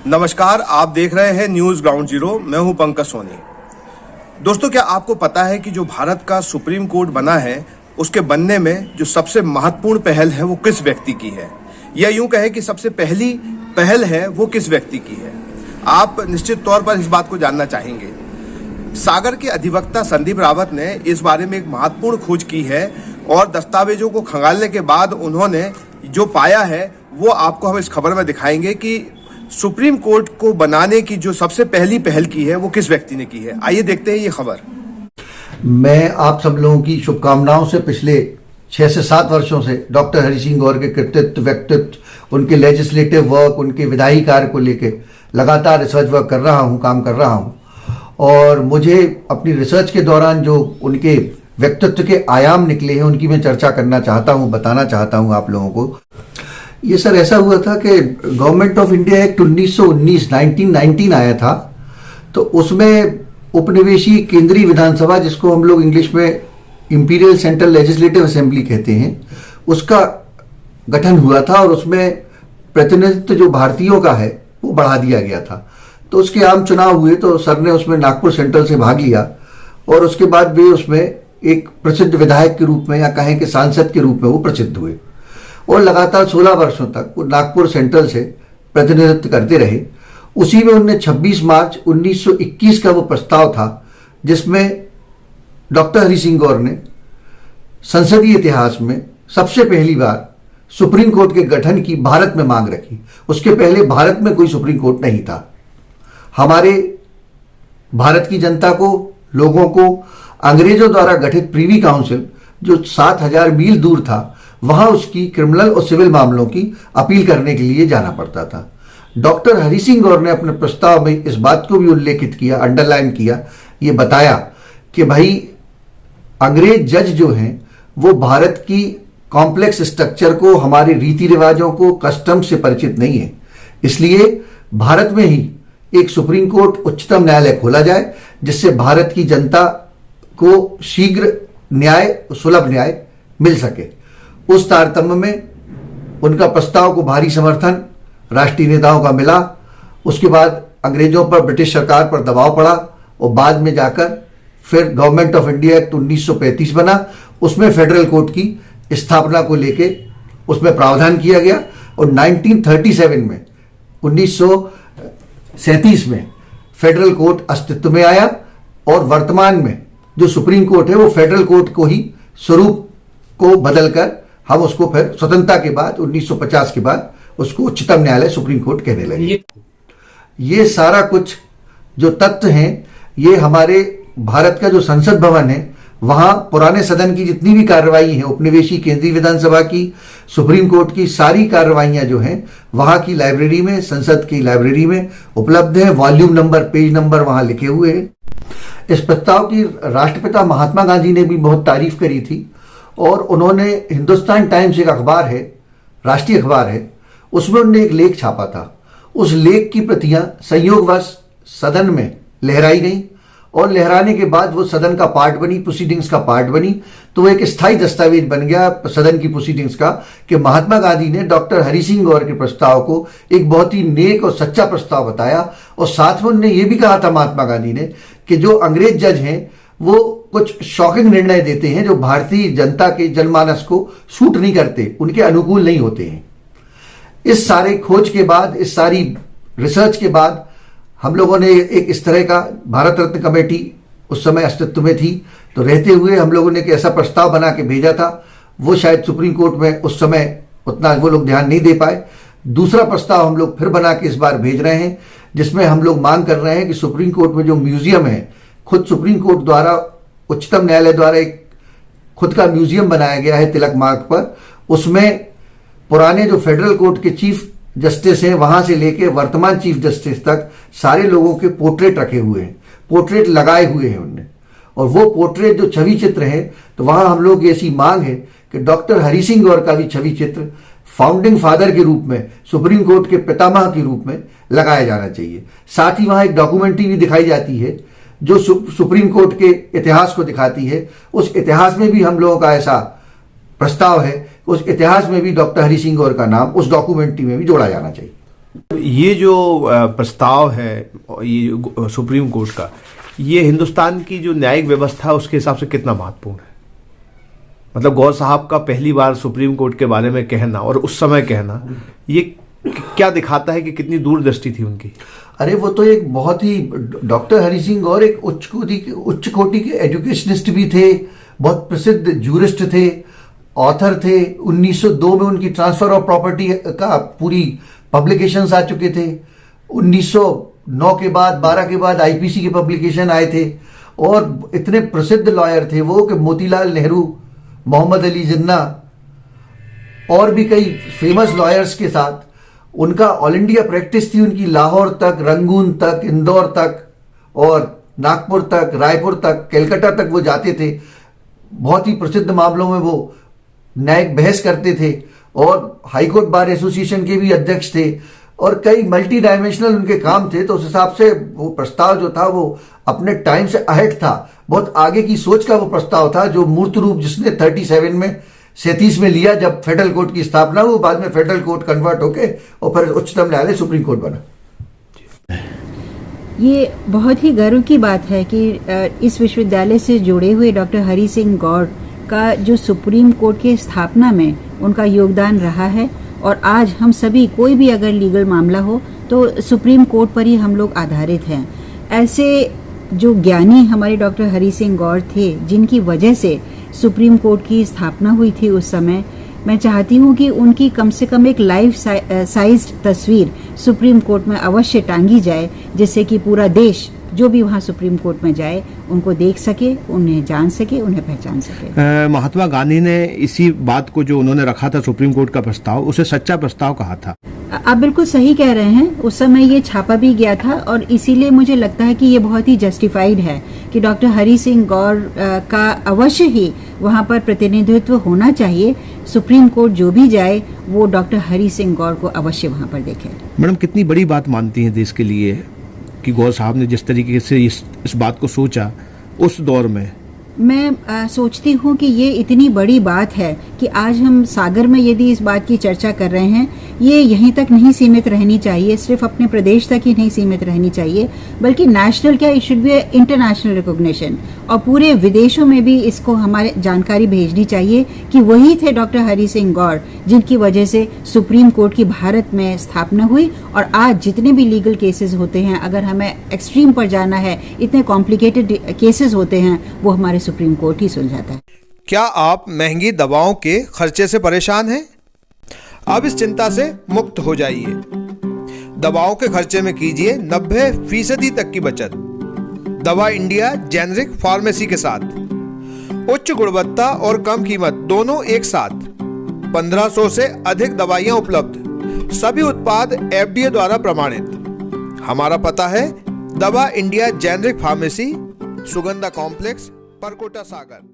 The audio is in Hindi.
नमस्कार, आप देख रहे हैं न्यूज ग्राउंड जीरो। मैं हूं पंकज सोनी। दोस्तों, क्या आपको पता है कि जो भारत का सुप्रीम कोर्ट बना है, उसके बनने में जो सबसे महत्वपूर्ण पहल है वो किस व्यक्ति की है, या यूं कहे कि सबसे पहली पहल है वो किस व्यक्ति की है? आप निश्चित तौर पर इस बात को जानना चाहेंगे। सागर के अधिवक्ता संदीप रावत ने इस बारे में एक महत्वपूर्ण खोज की है और दस्तावेजों को खंगालने के बाद उन्होंने जो पाया है वो आपको हम इस खबर में दिखाएंगे कि सुप्रीम कोर्ट को बनाने की जो सबसे पहली पहल की है वो किस व्यक्ति ने की है। आइए देखते हैं ये खबर। मैं आप सब लोगों की शुभकामनाओं से पिछले 6 से 7 वर्षों से डॉक्टर हरि सिंह गौर के कृतित्व, व्यक्तित्व, उनके लेजिस्लेटिव वर्क, उनके विधायी कार्य को लेकर लगातार रिसर्च वर्क कर रहा हूं, काम कर रहा हूं। और मुझे अपनी रिसर्च के दौरान जो उनके व्यक्तित्व के आयाम निकले हैं उनकी मैं चर्चा करना चाहता हूं, बताना चाहता हूं आप लोगों को। ये सर ऐसा हुआ था कि गवर्नमेंट ऑफ इंडिया एक्ट 1919 आया था, तो उसमें उपनिवेशी केंद्रीय विधानसभा, जिसको हम लोग इंग्लिश में इंपीरियल सेंट्रल लेजिस्लेटिव असेंबली कहते हैं, उसका गठन हुआ था और उसमें प्रतिनिधित्व जो भारतीयों का है वो बढ़ा दिया गया था। तो उसके आम चुनाव हुए तो सर ने उसमें नागपुर सेंट्रल से भाग लिया और उसके बाद वे उसमें एक प्रसिद्ध विधायक के रूप में या कहें कि सांसद के रूप में वो प्रसिद्ध हुए और लगातार 16 वर्षों तक वो नागपुर सेंट्रल से प्रतिनिधित्व करते रहे। उसी में उन्हें 26 मार्च 1921 का वो प्रस्ताव था जिसमें डॉक्टर हरि सिंह गौर ने संसदीय इतिहास में सबसे पहली बार सुप्रीम कोर्ट के गठन की भारत में मांग रखी। उसके पहले भारत में कोई सुप्रीम कोर्ट नहीं था। हमारे भारत की जनता को, लोगों को अंग्रेजों द्वारा गठित प्रीवी काउंसिल जो 7000 मील दूर था, वहां उसकी क्रिमिनल और सिविल मामलों की अपील करने के लिए जाना पड़ता था। डॉक्टर हरि सिंह गौर ने अपने प्रस्ताव में इस बात को भी उल्लेखित किया, अंडरलाइन किया, ये बताया कि भाई अंग्रेज जज जो हैं वो भारत की कॉम्प्लेक्स स्ट्रक्चर को, हमारे रीति रिवाजों को, कस्टम से परिचित नहीं है। इसलिए भारत में ही एक सुप्रीम कोर्ट, उच्चतम न्यायालय खोला जाए जिससे भारत की जनता को शीघ्र न्याय, सुलभ न्याय मिल सके। उस तारतम्य में उनका प्रस्ताव को भारी समर्थन राष्ट्रीय नेताओं का मिला। उसके बाद अंग्रेजों पर, ब्रिटिश सरकार पर दबाव पड़ा और बाद में जाकर फिर गवर्नमेंट ऑफ इंडिया एक्ट 1935 बना। उसमें फेडरल कोर्ट की स्थापना को लेके उसमें प्रावधान किया गया और 1937 में 1937 में फेडरल कोर्ट अस्तित्व में आया और वर्तमान में जो सुप्रीम कोर्ट है वो फेडरल कोर्ट को ही स्वरूप को बदलकर हम उसको फिर स्वतंत्रता के बाद 1950 के बाद उसको उच्चतम न्यायालय सुप्रीम कोर्ट कहने लगे। ये सारा कुछ जो तथ्य हैं, ये हमारे भारत का जो संसद भवन है वहां पुराने सदन की जितनी भी कार्रवाई है, उपनिवेशी केंद्रीय विधानसभा की, सुप्रीम कोर्ट की सारी कार्रवाइयां जो हैं वहां की लाइब्रेरी में, संसद की लाइब्रेरी में उपलब्ध है। वॉल्यूम नंबर, पेज नंबर वहां लिखे हुए हैं। इस प्रस्ताव की राष्ट्रपिता महात्मा गांधी ने भी बहुत तारीफ करी थी और उन्होंने हिंदुस्तान टाइम्स, एक अखबार है, राष्ट्रीय अखबार है, उसमें उन्होंने एक लेख छापा था। उस लेख की प्रतियां संयोगवश सदन में लहराई गई और लहराने के बाद वो सदन का पार्ट बनी, प्रोसीडिंग्स का पार्ट बनी। तो वो एक स्थायी दस्तावेज बन गया सदन की प्रोसीडिंग्स का कि महात्मा गांधी ने डॉक्टर हरि सिंह गौर के प्रस्ताव को एक बहुत ही नेक और सच्चा प्रस्ताव बताया। और साथ में उन्होंने ये भी कहा था महात्मा गांधी ने कि जो अंग्रेज जज हैं वो कुछ शॉकिंग निर्णय देते हैं जो भारतीय जनता के जनमानस को सूट नहीं करते, उनके अनुकूल नहीं होते हैं। इस सारे खोज के बाद, इस सारी रिसर्च के बाद हम लोगों ने एक इस तरह का भारत रत्न कमेटी उस समय अस्तित्व में थी, तो रहते हुए हम लोगों ने एक ऐसा प्रस्ताव बना के भेजा था। वो शायद सुप्रीम कोर्ट में उस समय उतना वो लोग ध्यान नहीं दे पाए। दूसरा प्रस्ताव हम लोग फिर बना के इस बार भेज रहे हैं जिसमें हम लोग मांग कर रहे हैं कि सुप्रीम कोर्ट में जो म्यूजियम है, खुद सुप्रीम कोर्ट द्वारा, उच्चतम न्यायालय द्वारा एक खुद का म्यूजियम बनाया गया है तिलक मार्ग पर। उसमें पुराने जो फेडरल कोर्ट के चीफ जस्टिस हैं वहां से लेके वर्तमान चीफ जस्टिस तक सारे लोगों के पोर्ट्रेट रखे हुए हैं, पोर्ट्रेट लगाए हुए हैं उनने। और वो पोर्ट्रेट जो छवि चित्र है, तो वहां हम लोग ऐसी मांग है कि डॉक्टर हरि सिंह गौर का भी छवि चित्र फाउंडिंग फादर के रूप में, सुप्रीम कोर्ट के पितामह के रूप में लगाया जाना चाहिए। साथ ही वहां एक डॉक्यूमेंट्री भी दिखाई जाती है जो सुप्रीम कोर्ट के इतिहास को दिखाती है। उस इतिहास में भी हम लोगों का ऐसा प्रस्ताव है, उस इतिहास में भी डॉक्टर हरि सिंह गौर का नाम उस डॉक्यूमेंट्री में भी जोड़ा जाना चाहिए। ये जो प्रस्ताव है ये सुप्रीम कोर्ट का, ये हिंदुस्तान की जो न्यायिक व्यवस्था है उसके हिसाब से कितना महत्वपूर्ण है? मतलब गौर साहब का पहली बार सुप्रीम कोर्ट के बारे में कहना और उस समय कहना, ये क्या दिखाता है कि कितनी दूरदृष्टि थी उनकी? अरे वो तो एक बहुत ही, डॉक्टर हरि सिंह गौर एक उच्च कोटि के एजुकेशनिस्ट भी थे, बहुत प्रसिद्ध जूरिस्ट थे, ऑथर थे। 1902 में उनकी ट्रांसफर ऑफ प्रॉपर्टी का पूरी पब्लिकेशंस आ चुके थे। 1909 के बाद 12 के बाद आईपीसी के पब्लिकेशन आए थे। और इतने प्रसिद्ध लॉयर थे वो कि मोतीलाल नेहरू, मोहम्मद अली जिन्ना और भी कई फेमस लॉयर्स के साथ उनका ऑल इंडिया प्रैक्टिस थी। उनकी लाहौर तक, रंगून तक, इंदौर तक और नागपुर तक, रायपुर तक, कलकत्ता तक वो जाते थे। बहुत ही प्रसिद्ध मामलों में वो न्यायिक बहस करते थे और हाईकोर्ट बार एसोसिएशन के भी अध्यक्ष थे और कई मल्टी डायमेंशनल उनके काम थे। तो उस हिसाब से वो प्रस्ताव जो था वो अपने टाइम से अहेड था, बहुत आगे की सोच का वो प्रस्ताव था, जो मूर्त रूप जिसने 37 में लिया जब फेडरल कोर्ट की स्थापना, वो बाद में फेडरल कोर्ट कन्वर्ट होके और फिर उच्चतम न्यायालय सुप्रीम कोर्ट बना। ये बहुत ही गर्व की बात है कि इस विश्वविद्यालय से जुड़े हुए डॉक्टर हरि सिंह गौर का जो सुप्रीम कोर्ट की स्थापना में उनका योगदान रहा है, और आज हम सभी कोई भी अगर लीगल मामला हो तो सुप्रीम कोर्ट पर ही हम लोग आधारित हैं। ऐसे जो ज्ञानी हमारे डॉक्टर हरि सिंह गौर थे, जिनकी वजह से सुप्रीम कोर्ट की स्थापना हुई थी उस समय, मैं चाहती हूँ कि उनकी कम से कम एक लाइफ साइज्ड तस्वीर सुप्रीम कोर्ट में अवश्य टांगी जाए, जिससे कि पूरा देश जो भी वहाँ सुप्रीम कोर्ट में जाए उनको देख सके, उन्हें जान सके, उन्हें पहचान सके। महात्मा गांधी ने इसी बात को जो उन्होंने रखा था सुप्रीम कोर्ट का प्रस्ताव, उसे सच्चा प्रस्ताव कहा था। आप बिल्कुल सही कह रहे हैं, उस समय ये छापा भी गया था और इसीलिए मुझे लगता है कि ये बहुत ही जस्टिफाइड है कि डॉक्टर हरि सिंह गौर का अवश्य ही वहाँ पर प्रतिनिधित्व होना चाहिए। सुप्रीम कोर्ट जो भी जाए वो डॉक्टर हरि सिंह गौर को अवश्य वहाँ पर देखे। मैडम, कितनी बड़ी बात मानती हैं देश के लिए कि गौर साहब ने जिस तरीके से इस बात को सोचा उस दौर में? मैं सोचती हूँ कि ये इतनी बड़ी बात है कि आज हम सागर में यदि इस बात की चर्चा कर रहे हैं, ये यहीं तक नहीं सीमित रहनी चाहिए, सिर्फ अपने प्रदेश तक ही नहीं सीमित रहनी चाहिए, बल्कि नेशनल क्या, it should be international recognition, और पूरे विदेशों में भी इसको हमारे जानकारी भेजनी चाहिए कि वही थे डॉक्टर हरि सिंह गौर जिनकी वजह से सुप्रीम कोर्ट की भारत में स्थापना हुई। और आज जितने भी लीगल केसेस होते हैं, अगर हमें एक्सट्रीम पर जाना है, इतने कॉम्प्लिकेटेड केसेस होते हैं, वो हमारे सुप्रीम कोर्ट ही सुलझाता है। क्या आप महंगी दवाओं के खर्चे से परेशान हैं? अब इस चिंता से मुक्त हो जाइए। दवाओं के खर्चे में कीजिए 90% तक की बचत दवा इंडिया जेनेरिक फार्मेसी के साथ। उच्च गुणवत्ता और कम कीमत दोनों एक साथ। 1500 से अधिक दवाइयां उपलब्ध, सभी उत्पाद FDA द्वारा प्रमाणित। हमारा पता है Dawa India generic pharmacy, Sugandha complex, Parkota सागर।